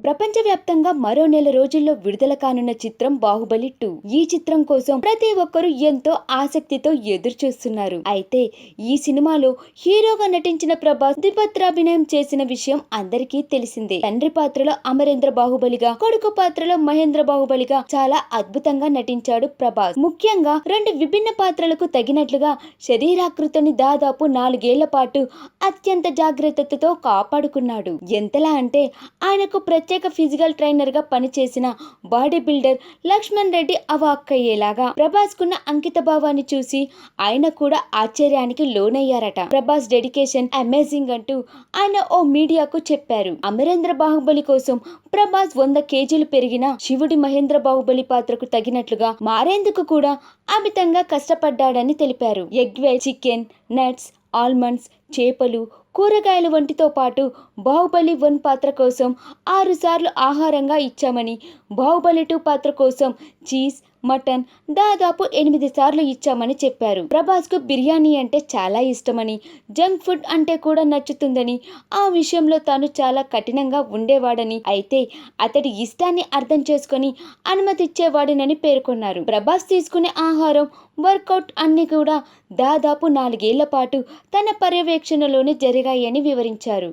ప్రపంచవ్యాప్తంగా మరో నెల రోజుల్లో విడుదల కానున్న చిత్రం బాహుబలి 2. ఈ చిత్రం కోసం ప్రతి ఒక్కరూ ఎంతో ఆసక్తితో ఎదురు చూస్తున్నారు. అయితే ఈ సినిమాలో హీరోగా నటించిన ప్రభాస్ ద్విపాత్రాభినయం చేసిన విషయం అందరికీ తెలిసిందే. తండ్రి పాత్రలో అమరేంద్ర బాహుబలిగా, కొడుకు పాత్రలో మహేంద్ర బాహుబలిగా చాలా అద్భుతంగా నటించాడు ప్రభాస్. ముఖ్యంగా రెండు విభిన్న పాత్రలకు తగినట్లుగా శరీరాకృతిని దాదాపు 4 ఏళ్ల పాటు అత్యంత జాగ్రత్తతో కాపాడుకున్నాడు. ఎంతలా అంటే ఆయనకు ప్రత్యేక ఫిజికల్ ట్రైనర్ గా పనిచేసిన బాడీ బిల్డర్ లక్ష్మణ్ రెడ్డి అవాక్కయ్యేలాగా ప్రభాస్ కున్న అంకిత భావాన్ని చూసి ఆయన కూడా ఆశ్చర్యానికి లోనయ్యారట. ప్రభాస్ డెడికేషన్ అమేజింగ్ అంటూ ఆయన ఓ మీడియాకు చెప్పారు. అమరేంద్ర బాహుబలి కోసం ప్రభాస్ 100 కేజీలు పెరిగిన శివుడి మహేంద్ర బాహుబలి పాత్రకు తగినట్లుగా మారేందుకు కూడా అమితంగా కష్టపడ్డాడని తెలిపారు. Egg white, chicken, nuts, almonds, చేపలు, కూరగాయలు వంటితో పాటు బాహుబలి 1 పాత్ర కోసం 6 సార్లు ఆహారంగా ఇచ్చామని, బాహుబలి 2 పాత్ర కోసం చీజ్, మటన్ దాదాపు 8 సార్లు ఇచ్చామని చెప్పారు. ప్రభాస్ కు బిర్యానీ అంటే చాలా ఇష్టమని, జంక్ ఫుడ్ అంటే కూడా నచ్చుతుందని, ఆ విషయంలో తాను చాలా కఠినంగా ఉండేవాడని, అయితే అతడి ఇష్టాన్ని అర్థం చేసుకొని అనుమతిచ్చేవాడినని పేర్కొన్నారు. ప్రభాస్ తీసుకునే ఆహారం, వర్కౌట్ అన్ని కూడా దాదాపు 4 ఏళ్ల పాటు తన పర్యవేక్షణలోనే జరిగాయని వివరించారు.